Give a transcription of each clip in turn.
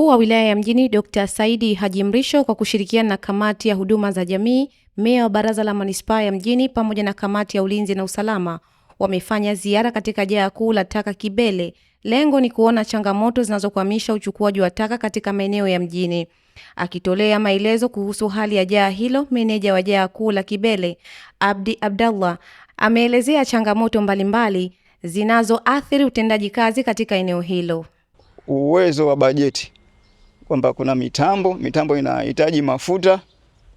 Mkuu wa wilaya ya Mjini Dr. Saidi Haji Mrisho kwa kushirikiana na kamati ya huduma za jamii, meya wa baraza la manispaa ya Mjini pamoja na kamati ya ulinzi na usalama wamefanya ziara katika jaa kuu la taka Kibele. Lengo ni kuona changamoto zinazokwamisha uchukuaji wa taka katika maeneo ya Mjini. Akitolea maelezo kuhusu hali ya jaa hilo, meneja wa jaa kuu la Kibele, Abdi Abdallah, ameelezea changamoto mbalimbali zinazoathiri utendaji kazi katika eneo hilo. Uwezo wa bajeti, kwamba kuna mitambo inahitaji mafuta,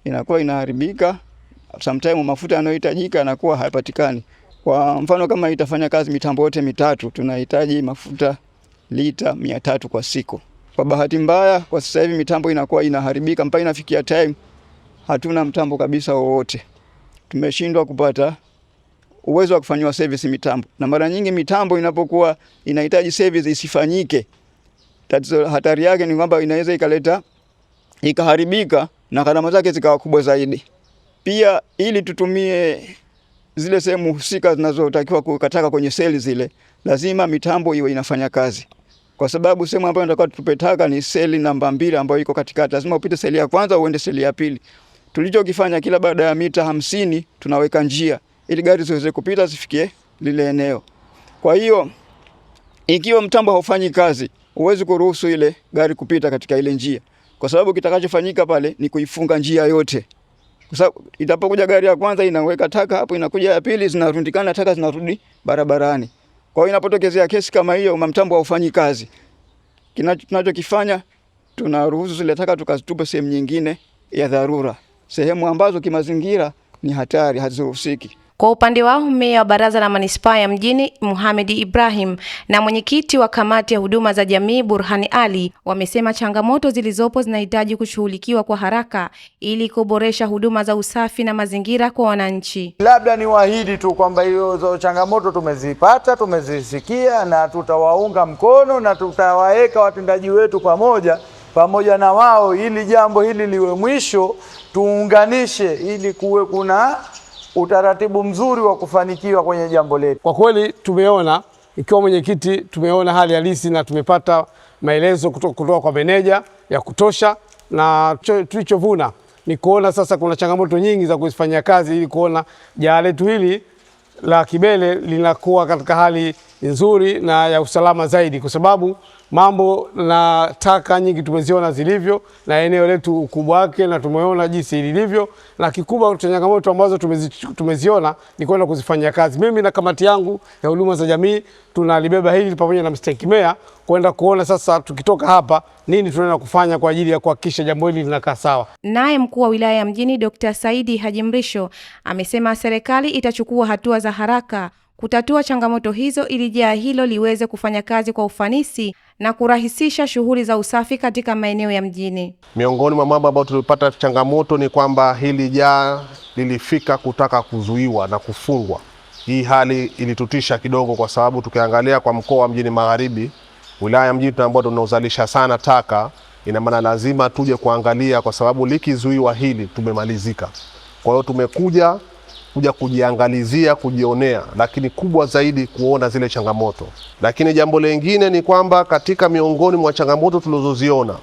inakuwa inaharibika. Sometimes mafuta yanayohitajika yanakuwa hayapatikani. Kwa mfano kama itafanya kazi mitambo yote mitatu, tunahitaji mafuta lita 300 kwa siku. Kwa bahati mbaya kwa sasa hivi mitambo inakuwa inaharibika mpaka inafikia time hatuna mtambo kabisa wowote. Tumeshindwa kupata uwezo wa kufanywa service mitambo. Na mara nyingi mitambo inapokuwa inahitaji service isifanyike, tatizo hatari yake ni kwamba inaweza ikaharibika na gharama zake zikawa kubwa zaidi. Pia ili tutumie zile sehemu husika zinazotakiwa kukataka kwenye seli zile, lazima mitambo iwe inafanya kazi. Kwa sababu sehemu ambayo tunataka tutupe taka ni seli namba 2 ambayo iko katikati. Lazima upite seli ya kwanza uende seli ya pili. Tulichokifanya kila baada ya mita 50 tunaweka njia ili gari ziweze kupita zifikie lile eneo. Kwa hiyo ikiwa mtambo haufanyi kazi, huwezi kuruhusu ile gari kupita katika ile njia. Kwa sababu kitakachofanyika pale ni kuifunga njia yote. Kwa sababu itapokuja gari ya kwanza inaweka taka hapo, inakuja ya pili zinarundikana taka zinarudi barabarani. Kwa hiyo inapotokezea kesi kama hiyo, mtambo haufanyi kazi, tunachokifanya tunaruhusu zile taka tukazitupa sehemu nyingine ya dharura, sehemu ambazo kimazingira ni hatari, haziruhusiki. Kwa upande wao, meya wa baraza la manispaa ya Mjini Mohamed Ibrahim na mwenyekiti wa kamati ya huduma za jamii Burhani Ali wamesema changamoto zilizopo zinahitaji kushughulikiwa kwa haraka ili kuboresha huduma za usafi na mazingira kwa wananchi. Labda ni waahidi tu kwamba hizo changamoto tumezipata, tumezisikia na tutawaunga mkono na tutawaweka watendaji wetu pamoja na wao ili jambo hili liwe mwisho, tuunganishe ili kuwe kuna utaratibu mzuri wa kufanikiwa kwenye jambo letu. Kwa kweli tumeona, ikiwa mwenyekiti, tumeona hali halisi na tumepata maelezo kutoka kwa meneja ya kutosha, na tulichovuna ni kuona sasa kuna changamoto nyingi za kuzifanyia kazi ili kuona jaa letu hili la Kibele linakuwa katika hali nzuri na ya usalama zaidi, kwa sababu mambo na taka nyingi tumeziona zilivyo na eneo letu ukubwa wake, na tumeona jinsi lilivyo, na kikubwa changamoto ambazo tumeziona ni kwenda kuzifanyia kazi. Mimi na kamati yangu ya huduma za jamii tunalibeba hili pamoja na mstahiki meya kwenda kuona sasa tukitoka hapa nini tunaenda kufanya kwa ajili ya kuhakikisha jambo hili linakaa sawa. Naye mkuu wa wilaya ya Mjini Dr. Saidi Haji Mrisho amesema serikali itachukua hatua za haraka kutatua changamoto hizo ili jaa hilo liweze kufanya kazi kwa ufanisi na kurahisisha shughuli za usafi katika maeneo ya Mjini. Miongoni mwa mambo ambayo tulipata changamoto ni kwamba hili jaa lilifika kutaka kuzuiwa na kufungwa. Hii hali ilitutisha kidogo, kwa sababu tukiangalia kwa mkoa wa Mjini Magharibi, wilaya ya Mjini ambao tunaozalisha sana taka, ina maana lazima tuje kuangalia, kwa sababu likizuiwa hili tumemalizika. Kwa hiyo tumekuja kujiangalizia, kujionea, lakini kubwa zaidi kuona zile changamoto. Lakini jambo lingine ni kwamba katika miongoni mwa changamoto tulizoziona,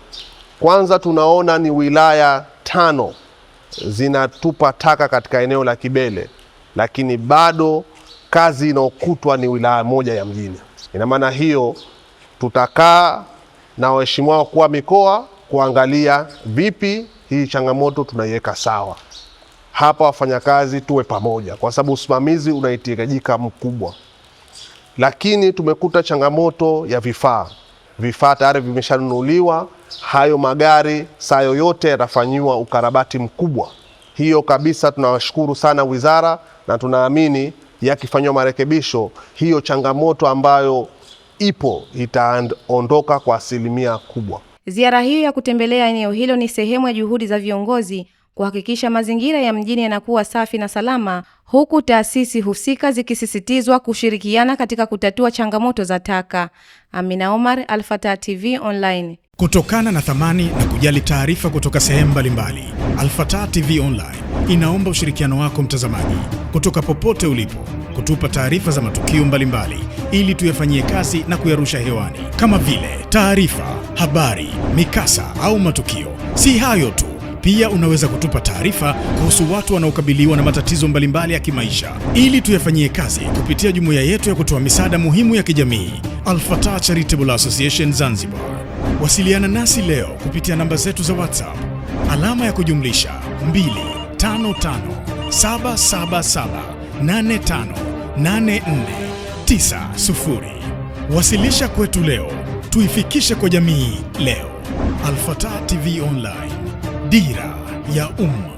kwanza tunaona ni wilaya 5 zinatupa taka katika eneo la Kibele, lakini bado kazi inaokutwa ni wilaya moja ya Mjini. Ina maana hiyo tutakaa na waheshimiwa wakuu wa mikoa kuangalia vipi hii changamoto tunaiweka sawa. Hapa wafanyakazi tuwe pamoja, kwa sababu usimamizi unahitajika mkubwa. Lakini tumekuta changamoto ya vifaa tayari vimeshanunuliwa, hayo magari saa yoyote yatafanyiwa ukarabati mkubwa. Hiyo kabisa tunawashukuru sana wizara, na tunaamini yakifanywa marekebisho hiyo changamoto ambayo ipo itaondoka kwa asilimia kubwa. Ziara hiyo ya kutembelea eneo hilo ni sehemu ya juhudi za viongozi kuhakikisha mazingira ya Mjini yanakuwa safi na salama, huku taasisi husika zikisisitizwa kushirikiana katika kutatua changamoto za taka. Amina Omar, Alfata TV Online. Kutokana na thamani na kujali taarifa kutoka sehemu mbalimbali, Alfata TV Online inaomba ushirikiano wako mtazamaji, kutoka popote ulipo, kutupa taarifa za matukio mbalimbali ili tuyafanyie kazi na kuyarusha hewani, kama vile taarifa, habari, mikasa au matukio. Si hayo tu, pia unaweza kutupa taarifa kuhusu watu wanaokabiliwa na matatizo mbalimbali ya kimaisha, ili tuyafanyie kazi kupitia jumuiya yetu ya kutoa misaada muhimu ya kijamii, Al-Fatah Charitable Association Zanzibar. Wasiliana nasi leo kupitia namba zetu za WhatsApp alama ya kujumlisha 25577784849. Wasilisha kwetu leo, tuifikishe kwa jamii leo. Al-Fatah TV Online, dira ya umma.